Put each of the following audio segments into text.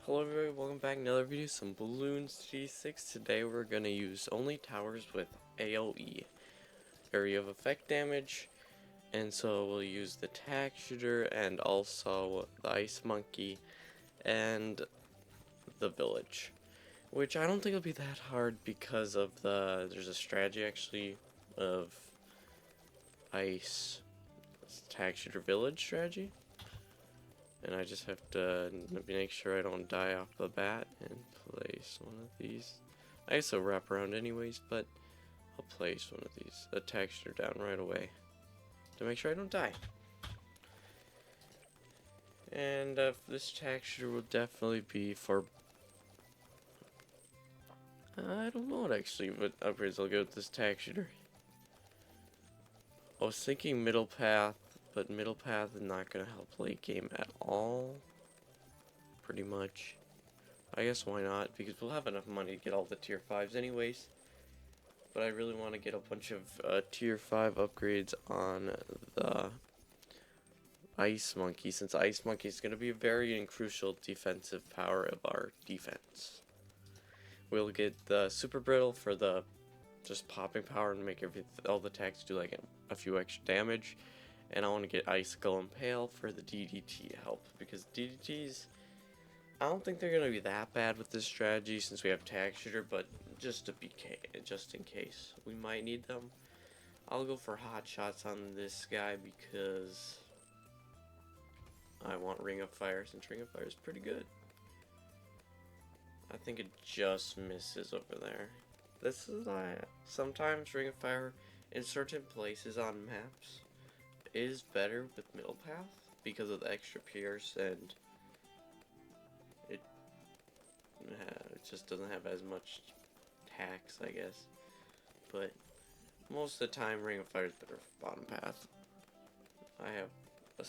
Hello everybody, welcome back to another video, some Bloons G6. Today we're going to use only towers with AoE, area of effect damage, and so we'll use the tack shooter and also the ice monkey and the village. Which I don't think it'll be that hard because of there's a strategy actually of ice tack shooter village strategy. And I just have to make sure I don't die off the bat and place one of these. I guess I'll wrap around anyways, but I'll place one of these. A texture down right away to make sure I don't die. And this texture will definitely be for... I don't know what actually, what upgrades I'll get with this texture. I was thinking middle path, but middle path is not going to help late game at all. Pretty much. I guess why not, because we'll have enough money to get all the tier 5s anyways. But I really want to get a bunch of tier 5 upgrades on the Ice Monkey, since Ice Monkey is going to be a very crucial defensive power of our defense. We'll get the Super Brittle for the just popping power and make all the attacks do like a few extra damage. And I want to get Icicle Impale for the DDT help, because DDTs, I don't think they're going to be that bad with this strategy since we have Tack Shooter, but just in case we might need them. I'll go for Hot Shots on this guy because I want Ring of Fire, since Ring of Fire is pretty good. I think it just misses over there. This is sometimes Ring of Fire in certain places on maps is better with middle path because of the extra pierce, and it just doesn't have as much tax, I guess. But most of the time, Ring of Fire is better for bottom path. I have a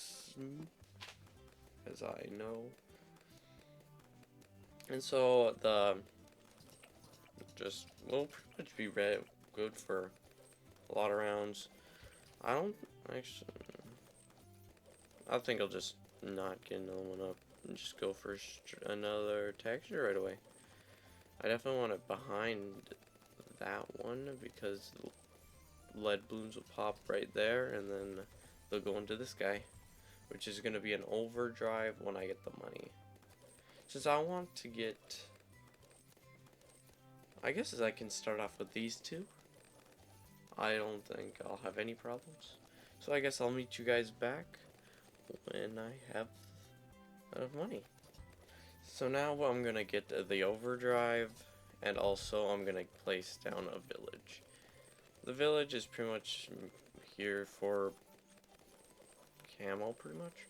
as I know, and so will pretty much be good for a lot of rounds. I don't actually. I think I'll just not get another one up and just go for another texture right away. I definitely want it behind that one because lead balloons will pop right there and then they'll go into this guy, which is going to be an overdrive when I get the money. Since I want to get, I guess I can start off with these two. I don't think I'll have any problems. So I guess I'll meet you guys back when I have enough money. So now I'm gonna get the overdrive, and also I'm gonna place down a village. The village is pretty much here for camo, pretty much.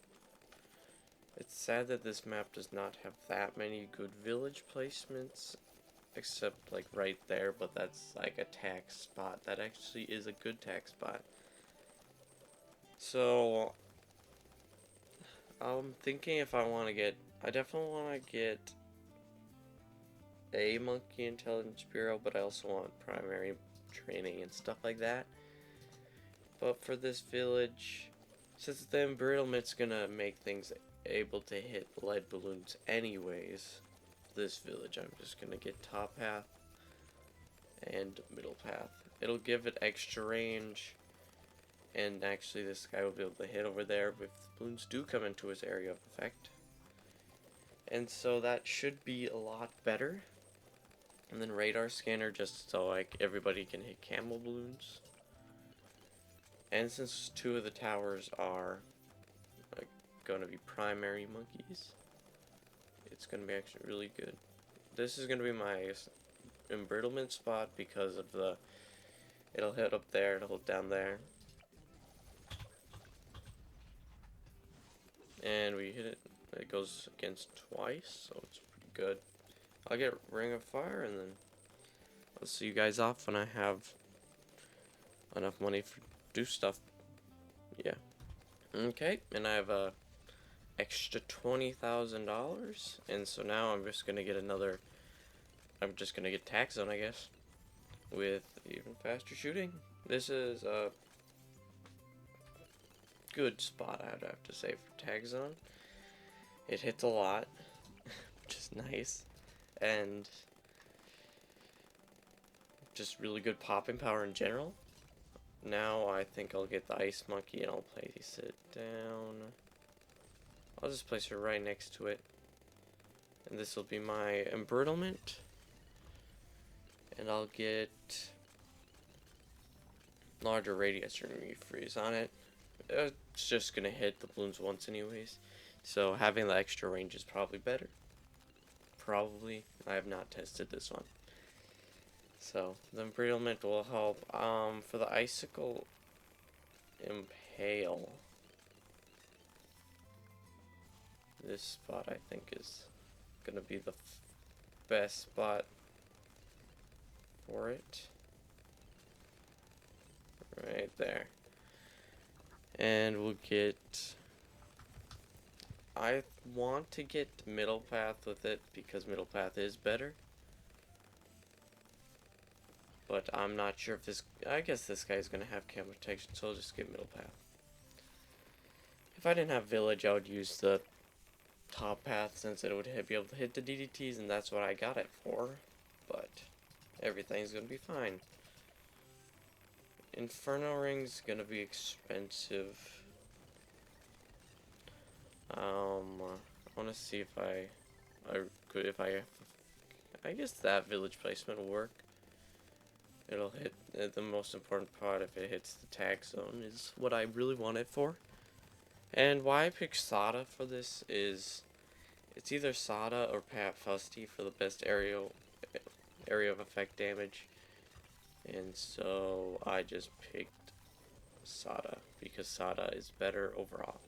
It's sad that this map does not have that many good village placements, except like right there, but that's like a tax spot. That actually is a good tax spot. So I'm thinking if I want to get, I definitely want to get a Monkey Intelligence Bureau, but I also want primary training and stuff like that. But for this village, since the embrittlement's gonna make things able to hit lead balloons anyways, this village I'm just gonna get top path and middle path. It'll give it extra range, and actually this guy will be able to hit over there if the balloons do come into his area of effect. And so that should be a lot better. And then radar scanner just so like everybody can hit camel balloons. And since two of the towers are going to be primary monkeys, it's going to be actually really good. This is going to be my embrittlement spot because of it'll hit up there, it'll hit down there. And we hit it, it goes against twice, so it's pretty good. I'll get Ring of Fire, and then I'll see you guys off when I have enough money to do stuff. Yeah. Okay, and I have a extra $20,000, and so now I'm just gonna get Tax Zone, I guess, with even faster shooting. This is a good spot, I'd have to say, for Tax Zone. It hits a lot, which is nice. And just really good popping power in general. Now I think I'll get the Ice Monkey and I'll place it down. I'll just place her right next to it. And this will be my embrittlement. And I'll get larger radius refreeze on it. It's just gonna hit the balloons once anyways. So having the extra range is probably better. Probably. I have not tested this one. So the embrittlement will help. For the icicle impale, this spot I think is gonna be the best spot for it. Right there. And we'll get, I want to get middle path with it because middle path is better. But I'm not sure if this, I guess this guy's gonna have camo protection, so I'll just get middle path. If I didn't have village, I would use the top path since it would be able to hit the DDTs, and that's what I got it for. But everything's gonna be fine. Inferno Ring's gonna be expensive. I want to see if I guess that village placement will work. It'll hit the most important part if it hits the tag zone is what I really want it for. And why I picked Sada for this is it's either Sada or Pat Fusty for the best area of effect damage. And so I just picked Sada because Sada is better overall.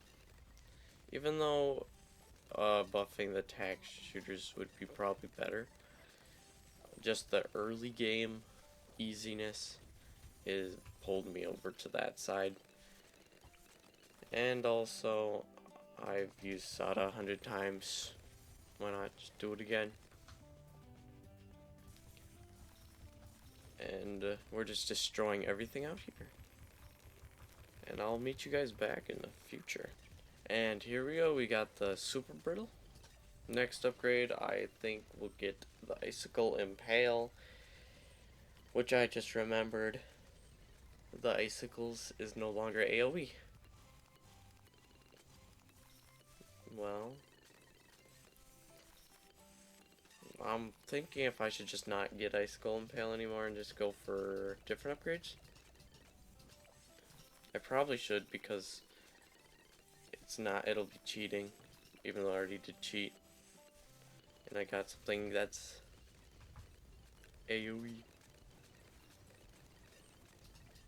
Even though buffing the tag shooters would be probably better, just the early game easiness is pulled me over to that side. And also I've used Sada 100 times. Why not just do it again? And we're just destroying everything out here. And I'll meet you guys back in the future. And here we go, we got the Super Brittle. Next upgrade, I think we'll get the Icicle Impale, which I just remembered. The Icicles is no longer AoE. Well, I'm thinking if I should just not get Icicle Impale anymore and just go for different upgrades. I probably should because it'll be cheating, even though I already did cheat. And I got something that's AoE.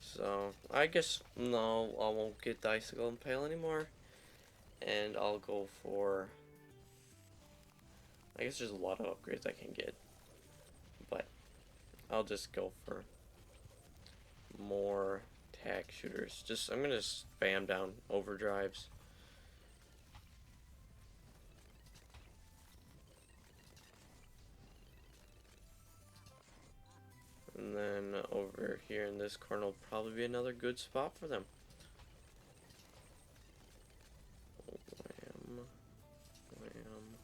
So, I guess, no, I won't get the Icicle Impale anymore. And I'll go for, I guess there's a lot of upgrades I can get. But, I'll just go for more tag shooters. I'm gonna spam down overdrives. And then over here in this corner will probably be another good spot for them. Wham, wham.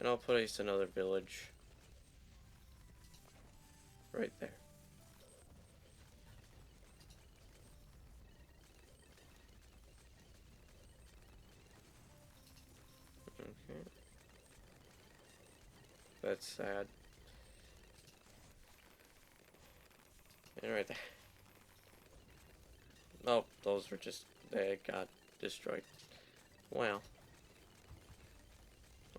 And I'll place another village right there. Okay. That's sad. And right there. Oh, those were just, they got destroyed. Well,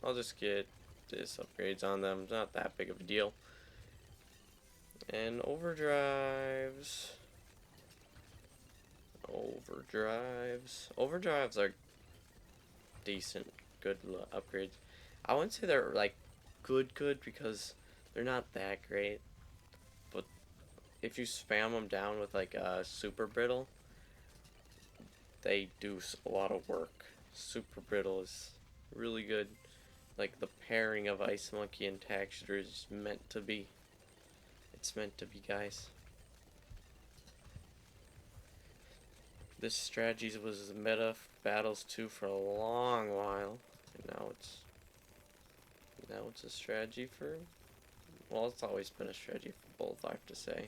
I'll just get this upgrades on them. Not that big of a deal. And overdrives. Overdrives are decent, good upgrades. I wouldn't say they're like good because they're not that great. But if you spam them down with like a Super Brittle, they do a lot of work. Super Brittle is really good. Like the pairing of Ice Monkey and Tag Shooter is meant to be. It's meant to be, guys. This strategy was meta battles too for a long while, and now it's Now it's a strategy for, well, it's always been a strategy for both, I have to say.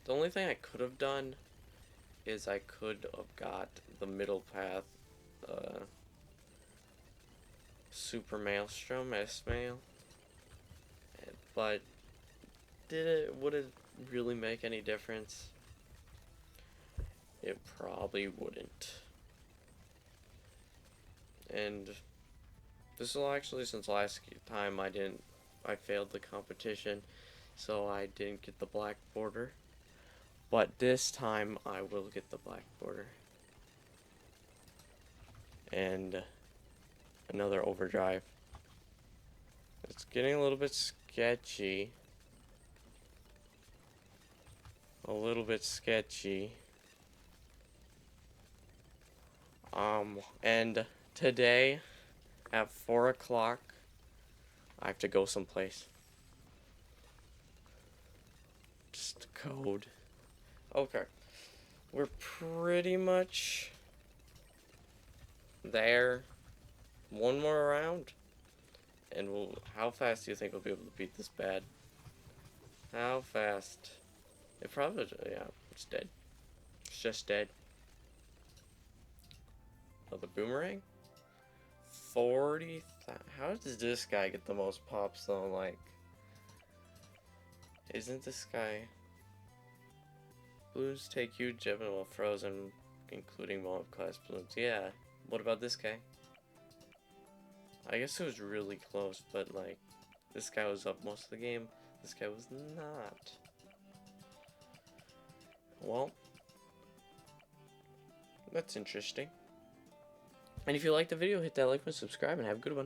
The only thing I could have done is I could have got the middle path, Super Maelstrom, S-Mail, but would it really make any difference? It probably wouldn't. And this will actually, since last time I failed the competition, so I didn't get the black border. But this time I will get the black border. And another overdrive. It's getting a little bit sketchy. A little bit sketchy. And today at 4 o'clock, I have to go someplace. Just code. Okay. We're pretty much there. One more round. And how fast do you think we'll be able to beat this bad? How fast? It probably, yeah, it's dead. It's just dead. Oh, the boomerang? 40. How does this guy get the most pops though? Like, isn't this guy? Balloons take huge damage while frozen, including bomb class balloons. Yeah. What about this guy? I guess it was really close, but like, this guy was up most of the game. This guy was not. Well, that's interesting. And if you liked the video, hit that like and subscribe, and have a good one.